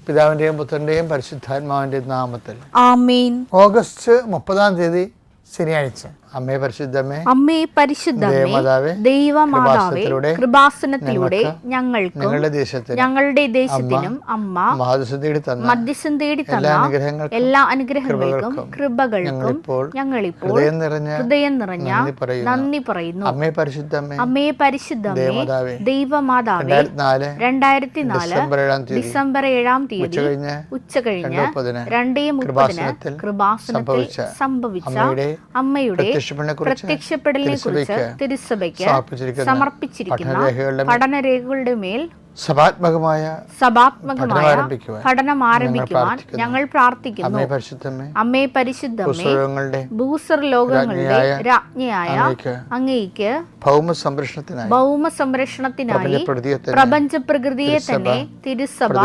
പിതാവിൻ്റെയും പുത്രൻ്റെയും പരിശുദ്ധാത്മാവിൻ്റെയും നാമത്തിൽ ആമേൻ. ഓഗസ്റ്റ് 30 ശനിയാഴ്ച. അമ്മേ പരിശുദ്ധമേ, അമ്മേ പരിശുദ്ധമേ, ദൈവമാതാവേ, കൃപാസനത്തിലൂടെ ഞങ്ങൾക്കും ഞങ്ങളുടെ ദേശത്തിനും അമ്മ മധ്യസ്ഥം തേടി തന്ന എല്ലാ അനുഗ്രഹങ്ങൾക്കും കൃപകൾക്കും ഞങ്ങളിപ്പോൾ ഹൃദയം നിറഞ്ഞ നന്ദി പറയുന്നു. അമ്മേ പരിശുദ്ധമേ, അമ്മേ പരിശുദ്ധമേ, ദൈവമാതാവേ, 2004 ഡിസംബർ 7 ഉച്ചകഴിഞ്ഞ് 2:30 കൃപാസനത്തിൽ സംഭവിച്ച അമ്മയുടെ പ്രത്യക്ഷപ്പെടലിനെ കുറിച്ച് തിരുസഭയ്ക്ക് സമർപ്പിച്ചിരിക്കുന്ന പഠനരേഖകളുടെ മേൽ സഭാത്മകമായ പഠനം ആരംഭിക്കുവാൻ ഞങ്ങൾ പ്രാർത്ഥിക്കുന്നു. അമ്മേ പരിശുദ്ധമേ, ഭൂസ്വർലോകങ്ങളുടെ രാജ്ഞിയായ അങ്ങേയ്ക്ക് ഭൗമ സംരക്ഷണത്തിനായി പ്രപഞ്ച പ്രകൃതിയെ തന്നെ തിരുസഭ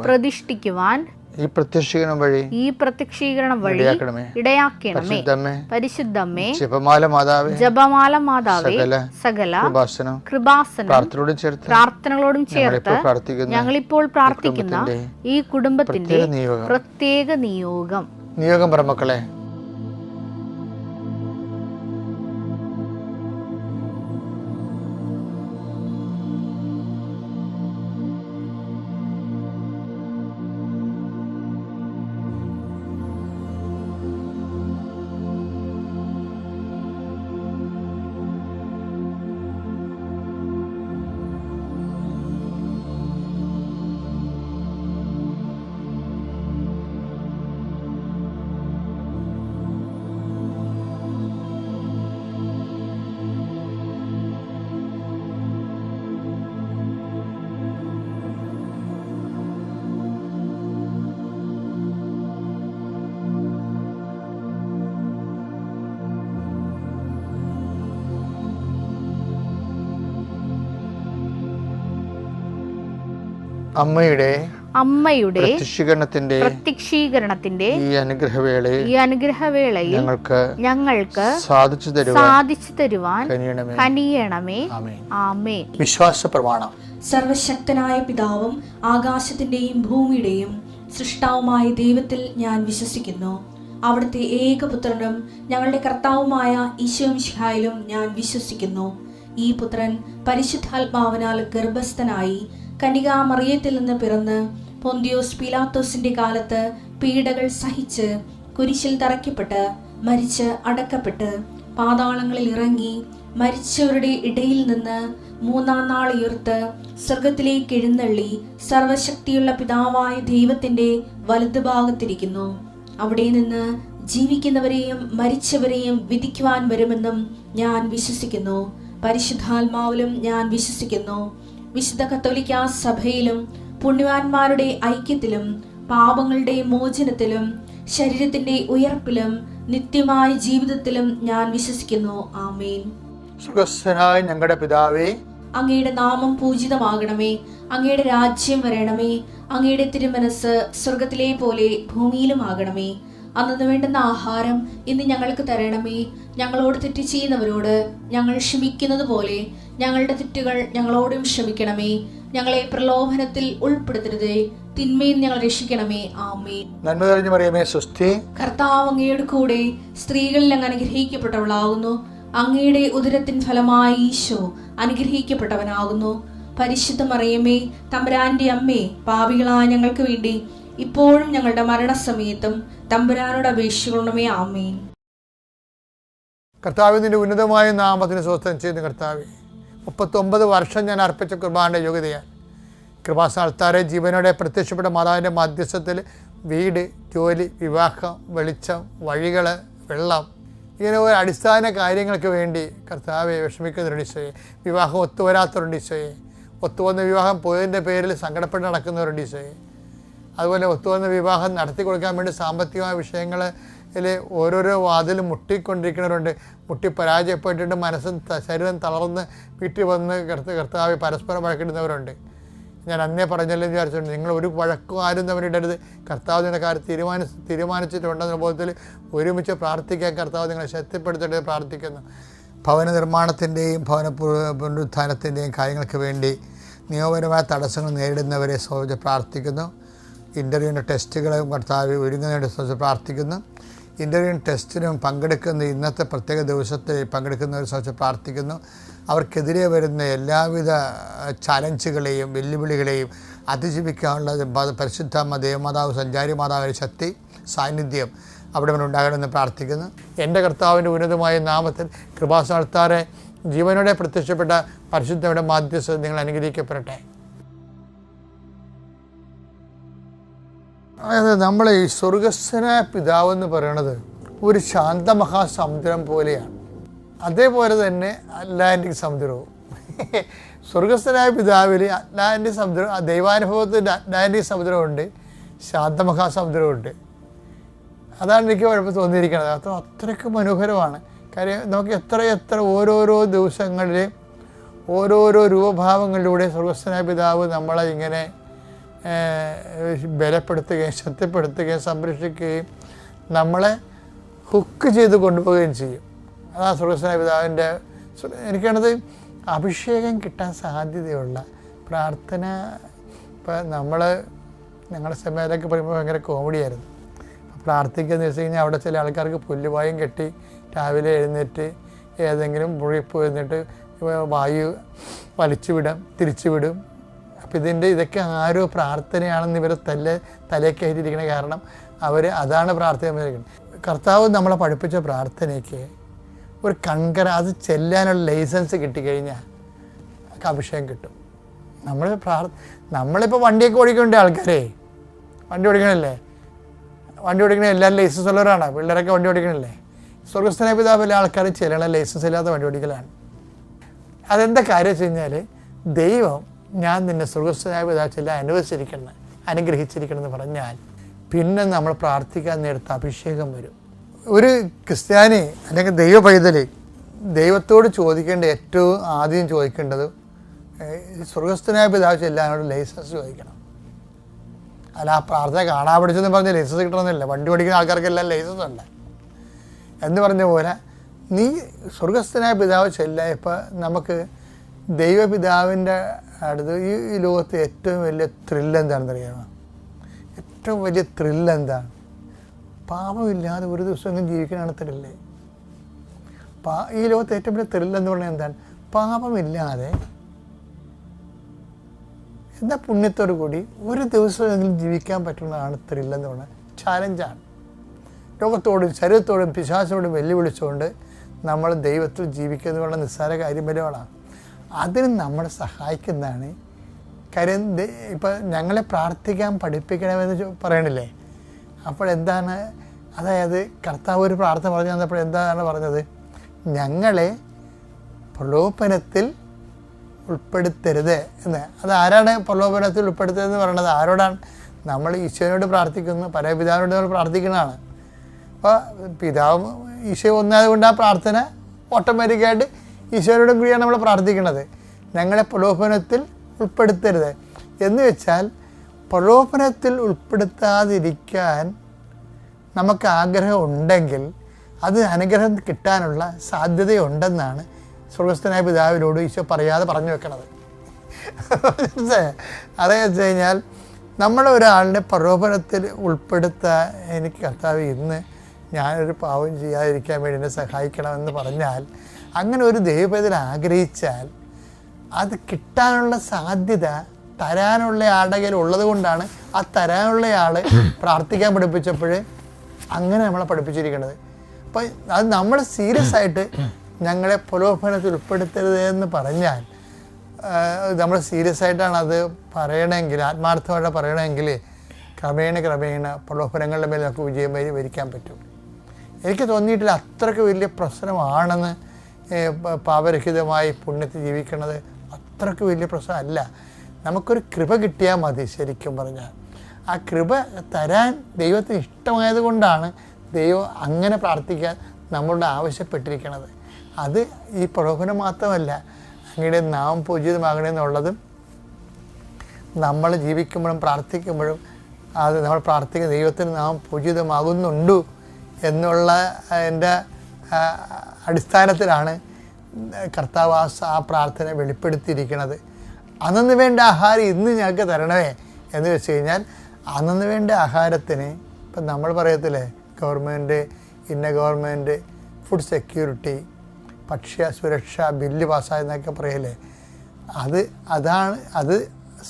പ്രതിഷ്ഠിക്കുവാൻ ഈ പ്രത്യക്ഷീകരണം വഴി ഇടയാക്കണമേ. പരിശുദ്ധമേ, ജപമാല മാതാവേ, സകല കൃപാസനം പ്രാർത്ഥനകളോടും ചേർത്ത് ഞങ്ങളിപ്പോൾ പ്രാർത്ഥിക്കുന്ന ഈ കുടുംബത്തിന്റെ പ്രത്യേക നിയോഗം പറമക്കളെ, അമ്മയുടെ പ്രത്യക്ഷീകരണത്തിന്റെ ഈ അനുഗ്രഹവേളയിൽ ഞങ്ങൾക്ക് സാധിച്ചു തരുവാൻ കനിയണമേ. ആമേൻ. വിശ്വാസ പ്രമാണം. സർവശക്തനായ പിതാവും ആകാശത്തിന്റെയും ഭൂമിയുടെയും സൃഷ്ടാവുമായ ദൈവത്തിൽ ഞാൻ വിശ്വസിക്കുന്നു. അവിടുത്തെ ഏകപുത്രനും ഞങ്ങളുടെ കർത്താവുമായ ഈശോമിശിഹായിലും ഞാൻ വിശ്വസിക്കുന്നു. ഈ പുത്രൻ പരിശുദ്ധാത്മാവിനാൽ ഗർഭസ്ഥനായി കന്യകാമറിയത്തിൽ നിന്ന് പിറന്ന് പൊന്തിയോസ് പീലാത്തോസിന്റെ കാലത്ത് പീഡകൾ സഹിച്ച് കുരിശിൽ തറയ്ക്കപ്പെട്ട് മരിച്ച് അടക്കപ്പെട്ട് പാതാളങ്ങളിൽ ഇറങ്ങി മരിച്ചവരുടെ ഇടയിൽ നിന്ന് 3-ാം നാൾ ഉയർത്ത് സ്വർഗത്തിലേക്ക് എഴുന്നള്ളി സർവശക്തിയുള്ള പിതാവായ ദൈവത്തിന്റെ വലതുഭാഗത്തിരിക്കുന്നു. അവിടെ നിന്ന് ജീവിക്കുന്നവരെയും മരിച്ചവരെയും വിധിക്കുവാൻ വരുമെന്നും ഞാൻ വിശ്വസിക്കുന്നു. പരിശുദ്ധാത്മാവിലും ഞാൻ വിശ്വസിക്കുന്നു. വിശുദ്ധ കത്തോലിക്കാ സഭയിലും പുണ്യവാന്മാരുടെ ഐക്യത്തിലും പാപങ്ങളുടെ മോചനത്തിലും ശരീരത്തിന്റെ ഉയർപ്പിലും നിത്യമായ ജീവിതത്തിലും ഞാൻ വിശ്വസിക്കുന്നു. ആമേൻ. സുഖസ്ഥനായ ഞങ്ങളുടെ പിതാവേ, അങ്ങയുടെ നാമം പൂജിതമാകണമേ. അങ്ങയുടെ രാജ്യം വരണമേ. അങ്ങയുടെ തിരുമനസ് സ്വർഗത്തിലെ പോലെ ഭൂമിയിലും ആകണമേ. അന്നു വേണ്ടുന്ന ആഹാരം ഇന്ന് ഞങ്ങൾക്ക് തരണമേ. ഞങ്ങളോട് തെറ്റ് ചെയ്യുന്നവരോട് ഞങ്ങൾ ക്ഷമിക്കുന്നത് പോലെ ഞങ്ങളുടെ തെറ്റുകൾ ഞങ്ങളോടും ക്ഷമിക്കണമേ. ഞങ്ങളെ പ്രലോഭനത്തിൽ ഉൾപ്പെടുത്തരുതേ, തിന്മയിൽ ഞങ്ങൾ രക്ഷിക്കണമേ. ആമേൻ. നന്മ നിറഞ്ഞ മറിയമേ, സ്വസ്തി. കർത്താവ് അങ്ങയുടെ കൂടെ സ്ത്രീകളിൽ അങ്ങ് അനുഗ്രഹിക്കപ്പെട്ടവളാകുന്നു. അങ്ങയുടെ ഉദരത്തിൻ ഫലമായി ഈശോ അനുഗ്രഹിക്കപ്പെട്ടവനാകുന്നു. പരിശുദ്ധ മറിയമേ, തമ്പുരാന്റെ അമ്മേ, പാപികളായ ഞങ്ങൾക്ക് വേണ്ടി ഇപ്പോഴും ഞങ്ങളുടെ മരണസമയത്തും തമ്പുരാനോട് അപേക്ഷിക്കണമേ. ആമേൻ. കർത്താവേ, നിന്റെ ഉന്നതമായ നാമത്തിന് സ്വസ്ഥം ചെയ്യുന്ന കർത്താവേ, 39 വർഷം ഞാൻ അർപ്പിച്ച കുർബാനയുടെ യോഗ്യതയാൽ കൃപാസ്ഥാനത്താരെ ജീവനോടെ പ്രത്യക്ഷപ്പെട്ട മാതാവിൻ്റെ മധ്യസ്ഥത്തിൽ വീട്, ജോലി, വിവാഹം, വെളിച്ചം, വഴികൾ, വെള്ളം, ഇങ്ങനെ ഒരു അടിസ്ഥാന കാര്യങ്ങൾക്ക് വേണ്ടി കർത്താവെ വിഷമിക്കുന്നവരുണ്ട് ഈശോയെ. വിവാഹം ഒത്തുവരാത്തവരുണ്ട് ഈശോയെ. ഒത്തുവന്ന വിവാഹം പോയതിൻ്റെ പേരിൽ സങ്കടപ്പെട്ട് നടക്കുന്നവരുണ്ട് ഈശോയെ. അതുപോലെ ഒത്തുവന്ന വിവാഹം നടത്തി കൊടുക്കാൻ വേണ്ടി സാമ്പത്തികമായ വിഷയങ്ങളിൽ ഓരോരോ വാതിലും മുട്ടിക്കൊണ്ടിരിക്കുന്നവരുണ്ട്. മുട്ടി പരാജയപ്പെട്ടിട്ട് മനസ്സും ശരീരം തളർന്ന് വീട്ടിൽ വന്ന് കർത്താവ് പരസ്പരം വഴക്കിടുന്നവരുണ്ട്. ഞാൻ അന്നേ പറഞ്ഞല്ലോ വിചാരിച്ചിട്ടുണ്ട്. നിങ്ങൾ ഒരു വഴക്കും ആരും തമ്മിലിടരുത്. കർത്താവ് നിങ്ങളുടെ കാര്യം തീരുമാനിച്ചിട്ടുണ്ടെന്ന ബോധത്തിൽ ഒരുമിച്ച് പ്രാർത്ഥിക്കാൻ കർത്താവ് നിങ്ങളെ ശക്തിപ്പെടുത്തിയിട്ട് പ്രാർത്ഥിക്കുന്നു. ഭവന നിർമ്മാണത്തിൻ്റെയും ഭവന പുനരുത്ഥാനത്തിൻ്റെയും കാര്യങ്ങൾക്ക് വേണ്ടി നിയമപരമായ തടസ്സങ്ങൾ നേരിടുന്നവരെ പ്രാർത്ഥിക്കുന്നു. ഇൻ്റർവ്യൂവിൻ്റെ ടെസ്റ്റുകളും കർത്താവ് ഒരുങ്ങുന്നതിനെ സംബന്ധിച്ച് പ്രാർത്ഥിക്കുന്നു. ഇൻ്റർവ്യൂവിന് ടെസ്റ്റിനും പങ്കെടുക്കുന്ന ഇന്നത്തെ പ്രത്യേക ദിവസത്തിൽ പങ്കെടുക്കുന്നവരെ സംബന്ധിച്ച് പ്രാർത്ഥിക്കുന്നു. അവർക്കെതിരെ വരുന്ന എല്ലാവിധ ചലഞ്ചുകളെയും വെല്ലുവിളികളെയും അതിജീവിക്കാനുള്ള പരിശുദ്ധ ദേവമാതാവ് സഞ്ചാരി മാതാവിൻ്റെ ശക്തി സാന്നിധ്യം അവിടെ ഉണ്ടാകണമെന്ന് പ്രാർത്ഥിക്കുന്നു. എൻ്റെ കർത്താവിൻ്റെ ഉന്നതമായ നാമത്തിൽ കൃപാസനത്താറെ ജീവനോടെ പ്രത്യക്ഷപ്പെട്ട പരിശുദ്ധയുടെ മാധ്യസ്ഥത നിങ്ങൾ അനുഗ്രഹിക്കപ്പെടട്ടെ. അതായത് നമ്മളെ ഈ സ്വർഗസ്ഥനായ പിതാവെന്ന് പറയുന്നത് ഒരു ശാന്തമഹാസമുദ്രം പോലെയാണ്. അതേപോലെ തന്നെ അറ്റ്ലാന്റിക് സമുദ്രവും. സ്വർഗസ്ഥനായ പിതാവിൽ അറ്റ്ലാന്റിക് സമുദ്രം, ദൈവാനുഭവത്തിൻ്റെ അറ്റ്ലാന്റിക് സമുദ്രമുണ്ട്, ശാന്തമഹാസമുദ്രമുണ്ട്. അതാണ് എനിക്ക് കുഴപ്പം തോന്നിയിരിക്കുന്നത്. അത്രയ്ക്ക് മനോഹരമാണ്. കാര്യം നമുക്ക് എത്ര ഓരോരോ ദിവസങ്ങളിൽ ഓരോരോ രൂപഭാവങ്ങളിലൂടെ സ്വർഗസ്ഥനായ പിതാവ് നമ്മളെ ഇങ്ങനെ ബലപ്പെടുത്തുകയും ശക്തിപ്പെടുത്തുകയും സംരക്ഷിക്കുകയും നമ്മളെ ഹുക്ക് ചെയ്ത് കൊണ്ടുപോവുകയും ചെയ്യും. അതാണ് സ്വർഗസ്ഥനായ പിതാവിൻ്റെ. എനിക്കാണത് അഭിഷേകം കിട്ടാൻ സാധ്യതയുള്ള പ്രാർത്ഥന. ഇപ്പം ഞങ്ങളുടെ സമയത്തൊക്കെ പറയുമ്പോൾ ഭയങ്കര കോമഡിയായിരുന്നു. പ്രാർത്ഥിക്കുകയെന്ന് വെച്ച് കഴിഞ്ഞാൽ അവിടെ ചില ആൾക്കാർക്ക് പുല്ലുവായും കെട്ടി രാവിലെ എഴുന്നേറ്റ് ഏതെങ്കിലും മുറി പോയിരുന്നിട്ട് വായു വലിച്ചു വിടാം, തിരിച്ചു വിടും. അപ്പം ഇതൊക്കെ ആരോ പ്രാർത്ഥനയാണെന്ന് ഇവരെ തലക്കയറ്റിയിരിക്കണ. കാരണം അതാണ് പ്രാർത്ഥന. കർത്താവ് നമ്മളെ പഠിപ്പിച്ച പ്രാർത്ഥനയ്ക്ക് ഒരു അത് ചെല്ലാനുള്ള ലൈസൻസ് കിട്ടിക്കഴിഞ്ഞാൽ അഭിഷേകം കിട്ടും. നമ്മളിപ്പോൾ വണ്ടിയൊക്കെ ഓടിക്കേണ്ട ആൾക്കാരെ വണ്ടി ഓടിക്കണല്ലേ, വണ്ടി ഓടിക്കണ എല്ലാവരും ലൈസൻസ് ഉള്ളവരാണ്. പിള്ളേരൊക്കെ വണ്ടി ഓടിക്കണല്ലേ. സ്വർഗസ്ഥനായ പിതാവിലെ ആൾക്കാർ ചെല്ലണ ലൈസൻസ് ഇല്ലാത്ത വണ്ടി ഓടിക്കലാണ്. അതെന്താ കാര്യം വെച്ച് കഴിഞ്ഞാൽ ദൈവം ഞാൻ നിന്നെ സ്വർഗസ്ഥനായ പിതാവ് ചെല്ലാൻ അനുഗ്രഹിച്ചിരിക്കണം എന്ന് പറഞ്ഞാൽ പിന്നെ നമ്മൾ പ്രാർത്ഥിക്കാൻ നേരത്ത് അഭിഷേകം വരും. ഒരു ക്രിസ്ത്യാനി അല്ലെങ്കിൽ ദൈവ പൈതൽ ദൈവത്തോട് ചോദിക്കേണ്ട ഏറ്റവും ആദ്യം ചോദിക്കേണ്ടത് സ്വർഗസ്ഥനായ പിതാവ് ചെല്ലാനോട് ലൈസൻസ് ചോദിക്കണം. അല്ല ആ പ്രാർത്ഥന കാണാൻ പഠിച്ചെന്ന് പറഞ്ഞാൽ ലൈസൻസ് കിട്ടണമെന്നില്ല. വണ്ടി ഓടിക്കുന്ന ആൾക്കാർക്കെല്ലാം ലൈസൻസ് ഉണ്ട് എന്ന് പറഞ്ഞ പോലെ നീ സ്വർഗസ്ഥനായ പിതാവ് ചെല്ല. ഇപ്പം നമുക്ക് ദൈവപിതാവിൻ്റെ അടുത്ത് ഈ ലോകത്ത് ഏറ്റവും വലിയ ത്രില്ല് എന്താണെന്ന് അറിയാമോ? ഏറ്റവും വലിയ ത്രില്ല് എന്താണ്? പാപമില്ലാതെ ഒരു ദിവസമെങ്കിലും ജീവിക്കാനാണ് ത്രില്ല്. ഈ ലോകത്ത് ഏറ്റവും വലിയ ത്രില്ലെന്ന് പറഞ്ഞാൽ എന്താണ്? പാപമില്ലാതെ എന്താ പുണ്യത്തോടു കൂടി ഒരു ദിവസമെങ്കിലും ജീവിക്കാൻ പറ്റുന്നതാണ് ത്രില്ലെന്ന് പറഞ്ഞാൽ. ചാലഞ്ചാണ്. ലോകത്തോടും ശരീരത്തോടും പിശാചിനോടും വെല്ലുവിളിച്ചുകൊണ്ട് നമ്മൾ ദൈവത്തിൽ ജീവിക്കുന്നതുകൊണ്ട് നിസ്സാര കാര്യം വരുവാണ്. അതിന് നമ്മളെ സഹായിക്കുന്നതാണ്. കാര്യം ഇപ്പം ഞങ്ങളെ പ്രാർത്ഥിക്കാൻ പഠിപ്പിക്കണമെന്ന് പറയണില്ലേ? അപ്പോഴെന്താണ്? അതായത് കർത്താവ് ഒരു പ്രാർത്ഥന പറഞ്ഞു തന്നപ്പോൾ എന്താണ് പറഞ്ഞത്? ഞങ്ങളെ പ്രലോഭനത്തിൽ ഉൾപ്പെടുത്തരുത് എന്ന്. അതാരാണ് പ്രലോഭനത്തിൽ ഉൾപ്പെടുത്തരുതെന്ന് പറയണത്? ആരോടാണ്? നമ്മൾ ഈശോയോട് പ്രാർത്ഥിക്കുന്നു, പരമപിതാവിനോട് നമ്മൾ പ്രാർത്ഥിക്കുന്നതാണ്. അപ്പോൾ പിതാവ് ഈശോ ഒന്നായതുകൊണ്ട് ആ പ്രാർത്ഥന ഓട്ടോമാറ്റിക്കായിട്ട് ഈശോയോടും കൂടിയാണ് നമ്മൾ പ്രാർത്ഥിക്കുന്നത്. ഞങ്ങളെ പ്രലോഭനത്തിൽ ഉൾപ്പെടുത്തരുത് എന്ന് വെച്ചാൽ പ്രലോഭനത്തിൽ ഉൾപ്പെടുത്താതിരിക്കാൻ നമുക്ക് ആഗ്രഹം ഉണ്ടെങ്കിൽ അത് അനുഗ്രഹം കിട്ടാനുള്ള സാധ്യതയുണ്ടെന്നാണ് സ്വർഗസ്ഥനായ പിതാവിനോട് ഈശോ പറയാതെ പറഞ്ഞു വെക്കണത്. അതെന്ന് വെച്ച് കഴിഞ്ഞാൽ നമ്മളൊരാളിനെ പ്രലോഭനത്തിൽ ഉൾപ്പെടുത്താൻ എനിക്ക് കർത്താവ് ഇന്ന് ഞാനൊരു പാവം ചെയ്യാതിരിക്കാൻ വേണ്ടി എന്നെ സഹായിക്കണമെന്ന് പറഞ്ഞാൽ, അങ്ങനെ ഒരു ദൈവപൈതൽ ആഗ്രഹിച്ചാൽ അത് കിട്ടാനുള്ള സാധ്യത തരാനുള്ള ആളുടെ കയ്യിൽ ഉള്ളത് കൊണ്ടാണ് ആ തരാനുള്ള ആൾ പ്രാർത്ഥിക്കാൻ പഠിപ്പിച്ചപ്പോൾ അങ്ങനെ നമ്മളെ പഠിപ്പിച്ചിരിക്കുന്നത്. അപ്പോൾ അത് നമ്മൾ സീരിയസ് ആയിട്ട് ഞങ്ങളെ പ്രലോഭനത്തിൽ ഉൾപ്പെടുത്തരുത് എന്ന് പറഞ്ഞാൽ നമ്മൾ സീരിയസ് ആയിട്ടാണ് അത് പറയണമെങ്കിൽ, ആത്മാർത്ഥമായിട്ട് പറയണമെങ്കിൽ ക്രമേണ പ്രലോഭനങ്ങളുടെ മേലെ നമുക്ക് വിജയം വരിക്കാൻ പറ്റും. എനിക്ക് തോന്നിയിട്ടില്ല അത്രയ്ക്ക് വലിയ പ്രശ്നമാണെന്ന് പാപരഹിതമായി പുണ്യത്തിൽ ജീവിക്കുന്നത്. അത്രയ്ക്ക് വലിയ പ്രശ്നമല്ല. നമുക്കൊരു കൃപ കിട്ടിയാൽ മതി. ശരിക്കും പറഞ്ഞാൽ ആ കൃപ തരാൻ ദൈവത്തിന് ഇഷ്ടമായത് കൊണ്ടാണ് ദൈവം അങ്ങനെ പ്രാർത്ഥിക്കാൻ നമ്മളോട് ആവശ്യപ്പെട്ടിരിക്കുന്നത്. അത് ഈ പ്രലോഭനം മാത്രമല്ല, അങ്ങയുടെ നാമം പൂജിതമാകണമെന്നുള്ളതും നമ്മൾ ജീവിക്കുമ്പോഴും പ്രാർത്ഥിക്കുമ്പോഴും അത് നമ്മൾ പ്രാർത്ഥിക്കുന്ന ദൈവത്തിന് നാമം പൂജിതമാകുന്നുണ്ടു എന്നുള്ള എൻ്റെ അടിസ്ഥാനത്തിലാണ് കർത്താവ് ആ പ്രാർത്ഥന വെളിപ്പെടുത്തിയിരിക്കുന്നത്. അന്നു വേണ്ട ആഹാരം ഇന്ന് ഞങ്ങൾക്ക് തരണമേ എന്ന് വെച്ച് കഴിഞ്ഞാൽ അന്നു വേണ്ട ആഹാരത്തിന് ഇപ്പം നമ്മൾ പറയത്തില്ലേ, ഗവൺമെൻറ് ഇന്ന ഗവൺമെൻറ് ഫുഡ് സെക്യൂരിറ്റി ഭക്ഷ്യ സുരക്ഷാ ബില്ല് പാസ്സായെന്നൊക്കെ പറയല്ലേ, അത്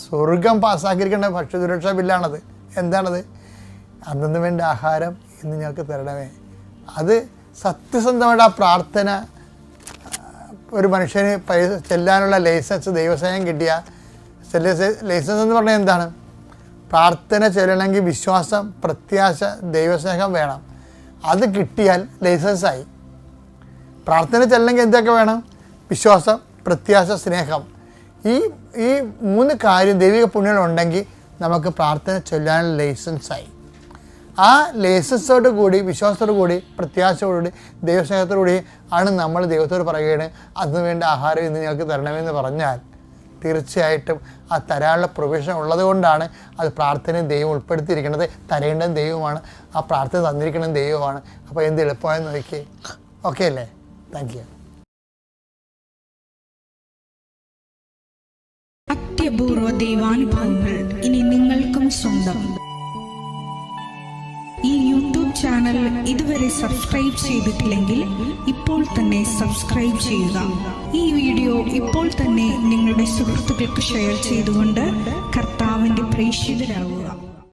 സ്വർഗം പാസ്സാക്കിയിരിക്കേണ്ട ഭക്ഷ്യസുരക്ഷാ ബില്ലാണത്. എന്താണത്? അന്നു വേണ്ട ആഹാരം ഇന്ന് ഞങ്ങൾക്ക് തരണമേ. അത് സത്യസന്ധമായിട്ട് ആ പ്രാർത്ഥന, ഒരു മനുഷ്യന് ചെല്ലാനുള്ള ലൈസൻസ് ദൈവസ്നേഹം കിട്ടിയ ലൈസൻസ് എന്ന് പറഞ്ഞാൽ എന്താണ്? പ്രാർത്ഥന ചെല്ലണമെങ്കിൽ വിശ്വാസം, പ്രത്യാശ, ദൈവസ്നേഹം വേണം. അത് കിട്ടിയാൽ ലൈസൻസായി. പ്രാർത്ഥന ചെല്ലണമെങ്കിൽ എന്തൊക്കെ വേണം? വിശ്വാസം, പ്രത്യാശ, സ്നേഹം. ഈ 3 കാര്യം ദൈവിക പുണ്യങ്ങളുണ്ടെങ്കിൽ നമുക്ക് പ്രാർത്ഥന ചൊല്ലാനുള്ള ലൈസൻസായി. ആ ലൈസൻസോട് കൂടി, വിശ്വാസത്തോടു കൂടി, പ്രത്യാശയോടുകൂടി, ദൈവസ്നേഹത്തോടു കൂടി ആണ് നമ്മൾ ദൈവത്തോട് പറയുകയാണ് അതിന് വേണ്ട ആഹാരം ഇന്ന് ഞങ്ങൾക്ക് തരണമെന്ന് പറഞ്ഞാൽ തീർച്ചയായിട്ടും ആ തരാനുള്ള പ്രൊവിഷൻ ഉള്ളത് കൊണ്ടാണ് അത് പ്രാർത്ഥനയും ദൈവം ഉൾപ്പെടുത്തിയിരിക്കുന്നത്. തരേണ്ടത് ദൈവമാണ്, ആ പ്രാർത്ഥന തന്നിരിക്കുന്നത് ദൈവമാണ്. അപ്പോൾ എന്ത് എളുപ്പമായെന്ന് നോക്കിയേ. ഓക്കെ അല്ലേ? Thank you. അത്യപൂർവ ദൈവാനുഭവങ്ങൾ ഇനി നിങ്ങൾക്കും സ്വന്തം. ഈ യൂട്യൂബ് ചാനൽ ഇതുവരെ സബ്സ്ക്രൈബ് ചെയ്തിട്ടില്ലെങ്കിൽ ഇപ്പോൾ തന്നെ സബ്സ്ക്രൈബ് ചെയ്യുക. ഈ വീഡിയോ ഇപ്പോൾ തന്നെ നിങ്ങളുടെ സുഹൃത്തുക്കൾക്ക് ഷെയർ ചെയ്തുകൊണ്ട് കർത്താവിന്റെ പ്രേക്ഷിതരാകുക.